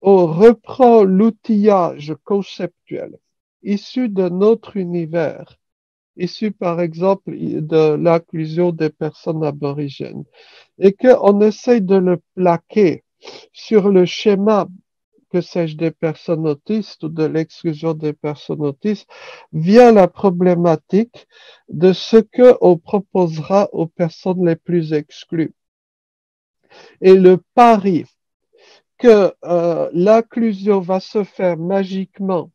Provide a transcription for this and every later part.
on reprend l'outillage conceptuel issu de notre univers, issu par exemple de l'inclusion des personnes aborigènes, et qu'on essaye de le plaquer sur le schéma, que sais-je, des personnes autistes ou de l'exclusion des personnes autistes, via la problématique de ce qu'on proposera aux personnes les plus exclues. Et le pari que l'inclusion va se faire magiquement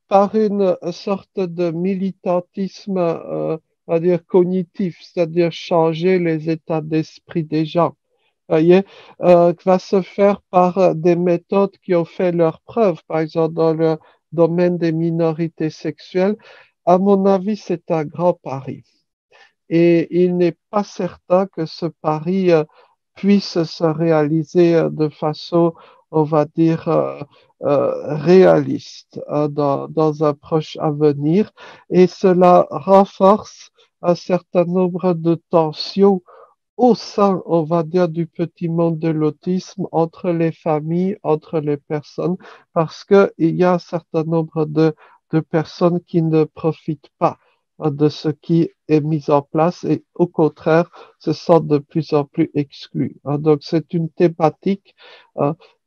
par une sorte de militantisme, on va dire cognitif, c'est-à-dire changer les états d'esprit des gens, voyez, va se faire par des méthodes qui ont fait leurs preuves, par exemple dans le domaine des minorités sexuelles. À mon avis, c'est un grand pari. Et il n'est pas certain que ce pari puisse se réaliser de façon, on va dire, réaliste dans un proche avenir. Et cela renforce un certain nombre de tensions au sein, on va dire, du petit monde de l'autisme entre les familles, entre les personnes, parce qu'il y a un certain nombre de personnes qui ne profitent pas de ce qui est mis en place et au contraire se sentent de plus en plus exclus. Donc c'est une thématique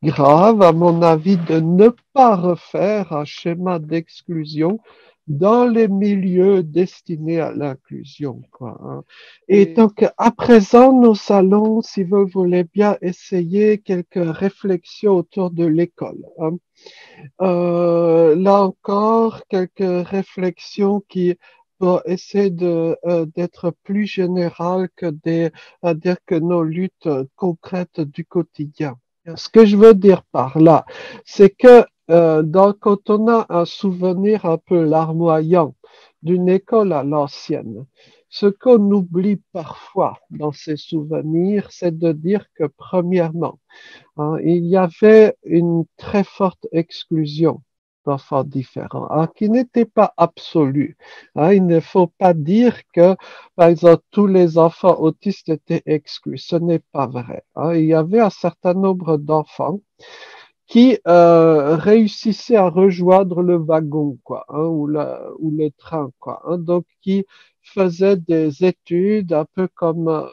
grave, à mon avis, de ne pas refaire un schéma d'exclusion dans les milieux destinés à l'inclusion, quoi. Et donc, à présent, nous allons, si vous voulez bien, essayer quelques réflexions autour de l'école. Là encore, quelques réflexions qui vont essayer d'être plus générales que à dire que nos luttes concrètes du quotidien. Ce que je veux dire par là, c'est que quand on a un souvenir un peu larmoyant d'une école à l'ancienne, ce qu'on oublie parfois dans ces souvenirs, c'est de dire que premièrement, il y avait une très forte exclusion d'enfants différents, qui n'était pas absolue. Il ne faut pas dire que, par exemple, tous les enfants autistes étaient exclus. Ce n'est pas vrai. Il y avait un certain nombre d'enfants qui réussissaient à rejoindre le wagon, quoi, ou le train, quoi, donc qui faisaient des études un peu comme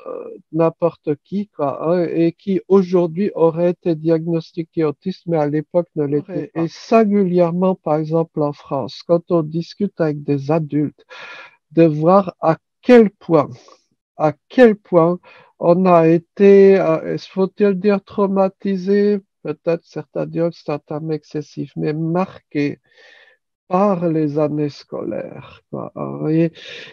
n'importe qui, quoi, et qui aujourd'hui auraient été diagnostiqués autistes, mais à l'époque ne l'étaient pas. Et singulièrement, par exemple, en France, quand on discute avec des adultes, de voir à quel point on a été, faut-il dire traumatisé, peut-être certains diront que c'est un terme excessif, mais marqué par les années scolaires, quoi.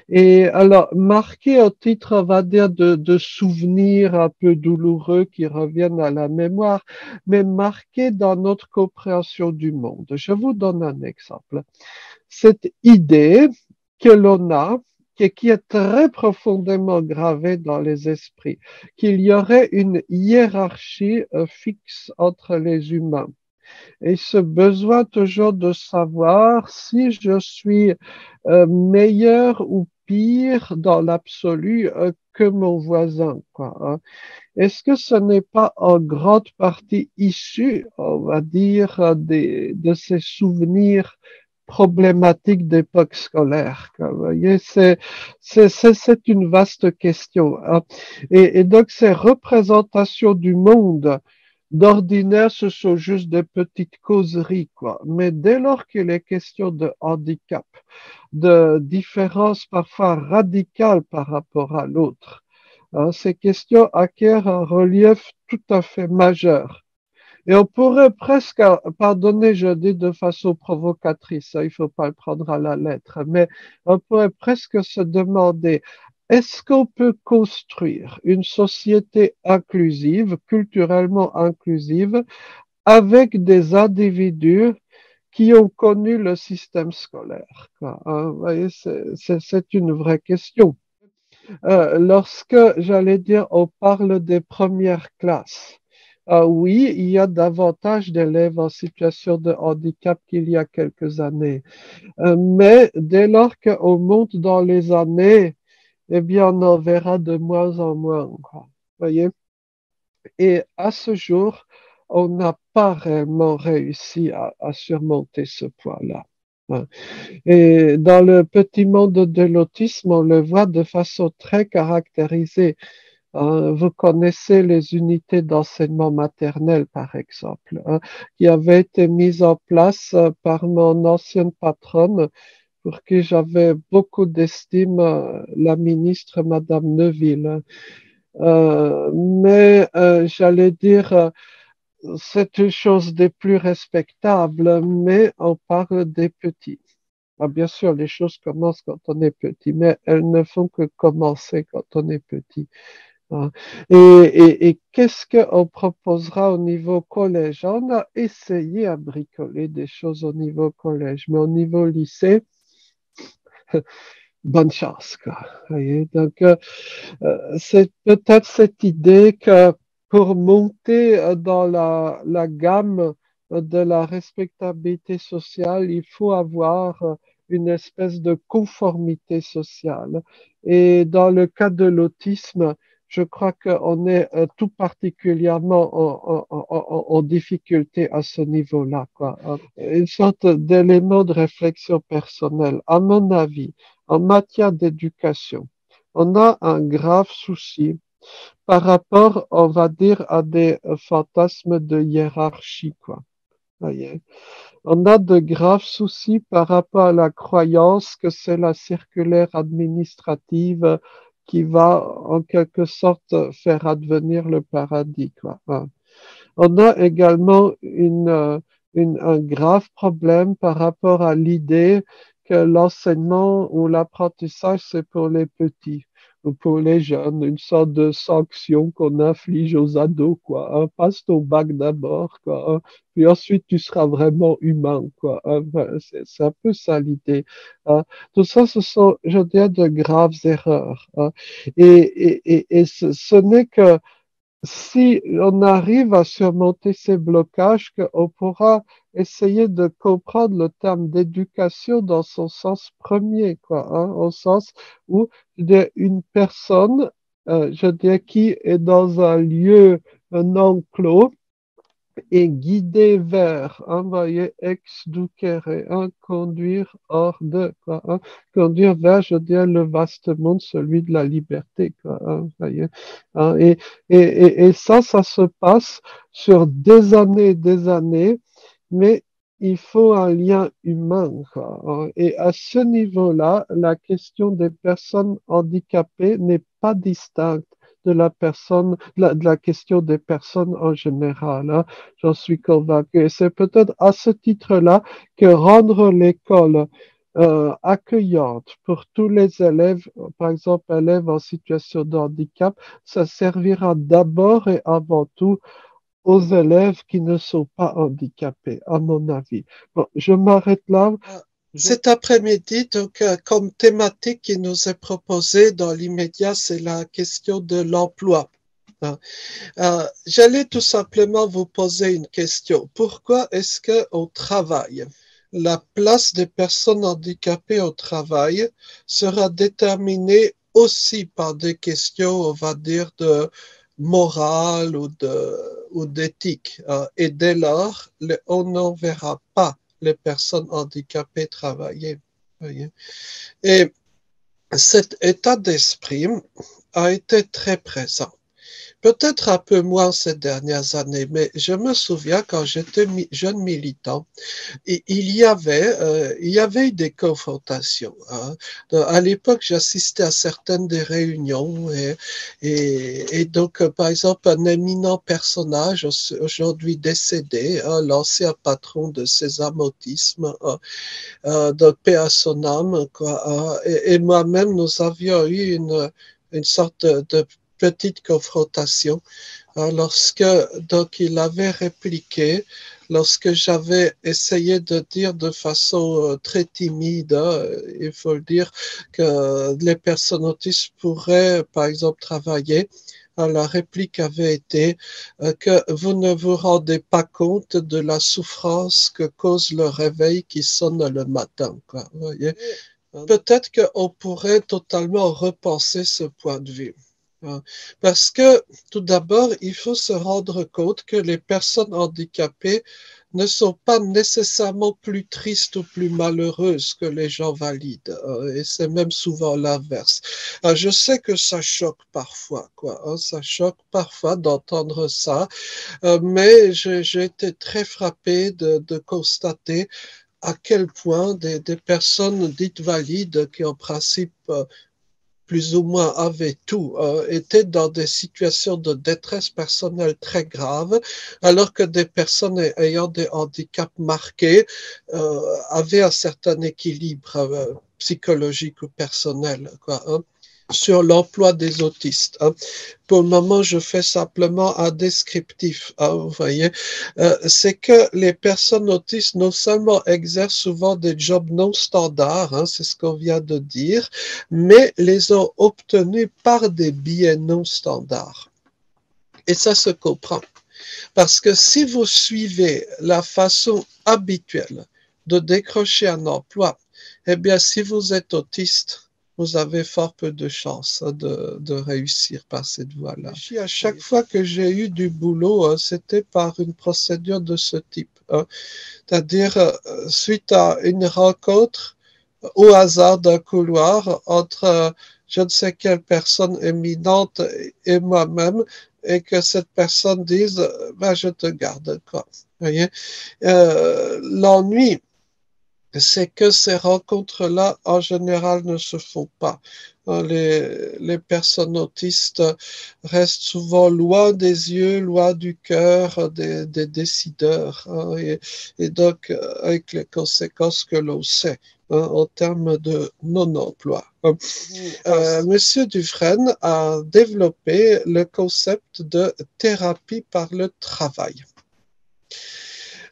Et alors, marqué au titre, on va dire, de souvenirs un peu douloureux qui reviennent à la mémoire, mais marqué dans notre compréhension du monde. Je vous donne un exemple. Cette idée que l'on a, qui est très profondément gravée dans les esprits, qu'il y aurait une hiérarchie fixe entre les humains. Et ce besoin toujours de savoir si je suis meilleur ou pire dans l'absolu que mon voisin, quoi. Est-ce que ce n'est pas en grande partie issu, on va dire, de ces souvenirs problématiques d'époque scolaire, quoi. Vous voyez, c'est une vaste question, et donc ces représentations du monde, d'ordinaire, ce sont juste des petites causeries, quoi. Mais dès lors qu'il est question de handicap, de différence parfois radicale par rapport à l'autre, ces questions acquièrent un relief tout à fait majeur. Et on pourrait presque, pardonnez, je dis de façon provocatrice, il ne faut pas le prendre à la lettre, mais on pourrait presque se demander, est-ce qu'on peut construire une société inclusive, culturellement inclusive, avec des individus qui ont connu le système scolaire, quoi. Vous voyez, c'est une vraie question. Lorsque, j'allais dire, on parle des premières classes, oui, il y a davantage d'élèves en situation de handicap qu'il y a quelques années. Mais dès lors qu'on monte dans les années, eh bien, on en verra de moins en moins, quoi. Voyez? Et à ce jour, on n'a pas réellement réussi à surmonter ce point-là. Hein. Et dans le petit monde de l'autisme, on le voit de façon très caractérisée. Hein. Vous connaissez les unités d'enseignement maternel, par exemple, hein, qui avaient été mises en place par mon ancienne patronne, pour qui j'avais beaucoup d'estime, la ministre Madame Neuville. Mais j'allais dire, c'est une chose des plus respectables, mais on parle des petits. Ah, bien sûr, les choses commencent quand on est petit, mais elles ne font que commencer quand on est petit. Hein. Et qu'est-ce qu'on proposera au niveau collège? On a essayé à bricoler des choses au niveau collège, mais au niveau lycée, bonne chance, quoi. Voyez. Donc, c'est peut-être cette idée que pour monter dans la gamme de la respectabilité sociale, il faut avoir une espèce de conformité sociale. Et dans le cas de l'autisme, je crois qu'on est tout particulièrement en difficulté à ce niveau-là, quoi. Une sorte d'élément de réflexion personnelle. À mon avis, en matière d'éducation, on a un grave souci par rapport, on va dire, à des fantasmes de hiérarchie, quoi. Voyez. On a de graves soucis par rapport à la croyance que c'est la circulaire administrative qui va en quelque sorte faire advenir le paradis, quoi. Hein. On a également un grave problème par rapport à l'idée que l'enseignement ou l'apprentissage, c'est pour les petits ou pour les jeunes, une sorte de sanction qu'on inflige aux ados, quoi. Hein. Passe ton bac d'abord, quoi. Hein. Puis ensuite, tu seras vraiment humain, quoi. Hein. Enfin, c'est un peu ça l'idée. Hein. Tout ça, ce sont, je dirais, de graves erreurs. Hein. Et ce n'est que si on arrive à surmonter ces blocages, qu'on pourra essayer de comprendre le terme d'éducation dans son sens premier, quoi, hein, au sens où une personne, je dirais, qui est dans un lieu, un enclos, et guider vers, envoyer ex ducere, hein, conduire hors de, quoi, hein, conduire vers, je dirais, le vaste monde, celui de la liberté, quoi, hein, voyez, hein, et ça se passe sur des années, mais il faut un lien humain, quoi, hein. Et à ce niveau-là, la question des personnes handicapées n'est pas distincte de la personne, de la question des personnes en général. Hein. J'en suis convaincu. Et c'est peut-être à ce titre-là que rendre l'école accueillante pour tous les élèves, par exemple élèves en situation de handicap, ça servira d'abord et avant tout aux élèves qui ne sont pas handicapés, à mon avis. Bon, je m'arrête là. Cet après-midi, donc, comme thématique qui nous est proposée dans l'immédiat, c'est la question de l'emploi. Hein. J'allais tout simplement vous poser une question. Pourquoi est-ce qu'au travail, la place des personnes handicapées au travail sera déterminée aussi par des questions, on va dire, de morale ou d'éthique. Hein. Et dès lors, on n'en verra pas les personnes handicapées travailler. Voyez. Et cet état d'esprit a été très présent. Peut-être un peu moins ces dernières années, mais je me souviens quand j'étais jeune militant, il y avait eu des confrontations. Hein. À l'époque, j'assistais à certaines des réunions et donc, par exemple, un éminent personnage aujourd'hui décédé, hein, l'ancien patron de Sésame Autisme, donc paix à son âme, quoi, hein, et moi-même, nous avions eu une sorte de petite confrontation hein, lorsque donc il avait répliqué lorsque j'avais essayé de dire de façon très timide, hein, il faut le dire, que les personnes autistes pourraient, par exemple, travailler. La réplique avait été que vous ne vous rendez pas compte de la souffrance que cause le réveil qui sonne le matin. Quoi, vous voyez? Peut-être qu'on pourrait totalement repenser ce point de vue. Hein. Parce que, tout d'abord, il faut se rendre compte que les personnes handicapées ne sont pas nécessairement plus tristes ou plus malheureuses que les gens valides. Et c'est même souvent l'inverse. Je sais que ça choque parfois, quoi. Ça choque parfois d'entendre ça, mais j'ai été très frappé de constater à quel point des personnes dites valides qui en principe plus ou moins avaient tout, étaient dans des situations de détresse personnelle très graves, alors que des personnes ayant des handicaps marqués avaient un certain équilibre psychologique ou personnel, quoi, hein, sur l'emploi des autistes. Hein. Pour le moment, je fais simplement un descriptif, hein, vous voyez. C'est que les personnes autistes non seulement exercent souvent des jobs non standards, hein, c'est ce qu'on vient de dire, mais les ont obtenus par des biais non standards. Et ça se comprend. Parce que si vous suivez la façon habituelle de décrocher un emploi, eh bien, si vous êtes autiste, vous avez fort peu de chances de réussir par cette voie-là. À chaque fois que j'ai eu du boulot, c'était par une procédure de ce type. C'est-à-dire, suite à une rencontre au hasard d'un couloir entre je ne sais quelle personne éminente et moi-même, et que cette personne dise, ben, je te garde, quoi. Vous voyez? L'ennui, c'est que ces rencontres-là, en général, ne se font pas. Les personnes autistes restent souvent loin des yeux, loin du cœur des décideurs, hein, et donc avec les conséquences que l'on sait, hein, en termes de non-emploi. Monsieur Dufresne a développé le concept de thérapie par le travail.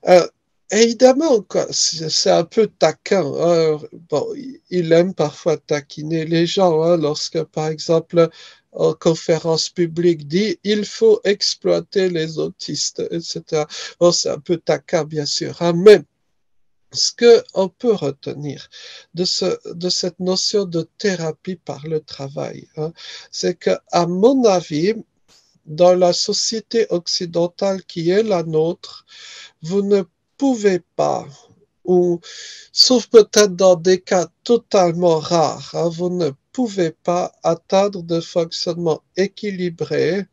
Euh, Évidemment, c'est un peu taquin. Hein. Bon, il aime parfois taquiner les gens, hein, lorsque, par exemple, en conférence publique, dit il faut exploiter les autistes, etc. Bon, c'est un peu taquin, bien sûr, hein, mais ce qu'on peut retenir de cette notion de thérapie par le travail, hein, c'est que, à mon avis, dans la société occidentale qui est la nôtre, vous ne pouvez pas, ou sauf peut-être dans des cas totalement rares, hein, vous ne pouvez pas atteindre de fonctionnement équilibré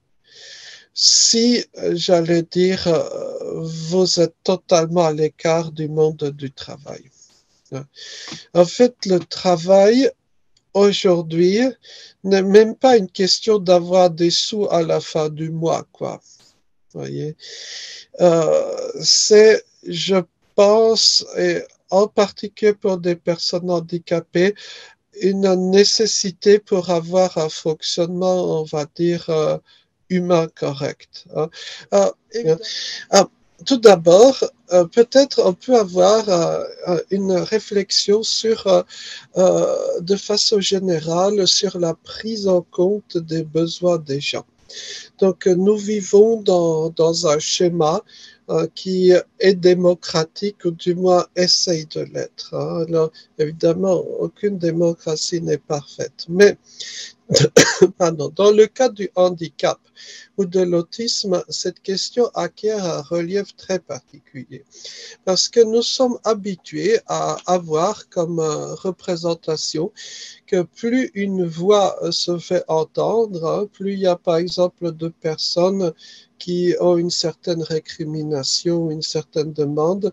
si, j'allais dire, vous êtes totalement à l'écart du monde du travail. En fait, le travail, aujourd'hui, n'est même pas une question d'avoir des sous à la fin du mois, quoi. Vous voyez? C'est, je pense, et en particulier pour des personnes handicapées, une nécessité pour avoir un fonctionnement, on va dire, humain correct. Hein. Euh, euh, Tout d'abord, peut-être on peut avoir une réflexion sur, de façon générale, sur la prise en compte des besoins des gens. Donc, nous vivons dans un schéma qui est démocratique, ou du moins essaye de l'être. Hein. Alors, évidemment, aucune démocratie n'est parfaite. Mais pardon, dans le cas du handicap ou de l'autisme, cette question acquiert un relief très particulier parce que nous sommes habitués à avoir comme représentation que plus une voix se fait entendre, hein, plus il y a par exemple de personnes qui ont une certaine récrimination, une certaine demande,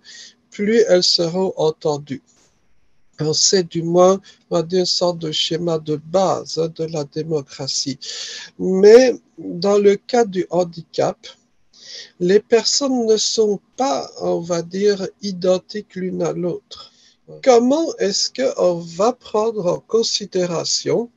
plus elles seront entendues. C'est du moins, on va dire, une sorte de schéma de base, hein, de la démocratie. Mais dans le cas du handicap, les personnes ne sont pas, on va dire, identiques l'une à l'autre. Comment est-ce qu'on va prendre en considération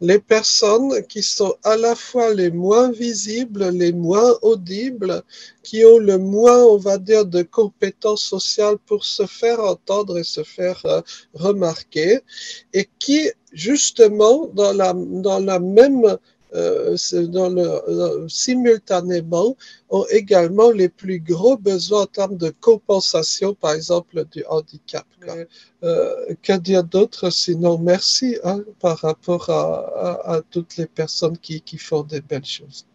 les personnes qui sont à la fois les moins visibles, les moins audibles, qui ont le moins, on va dire, de compétences sociales pour se faire entendre et se faire remarquer, et qui, justement, dans la même simultanément ont également les plus gros besoins en termes de compensation, par exemple, du handicap. Que dire d'autre sinon merci, hein, par rapport à toutes les personnes qui font des belles choses.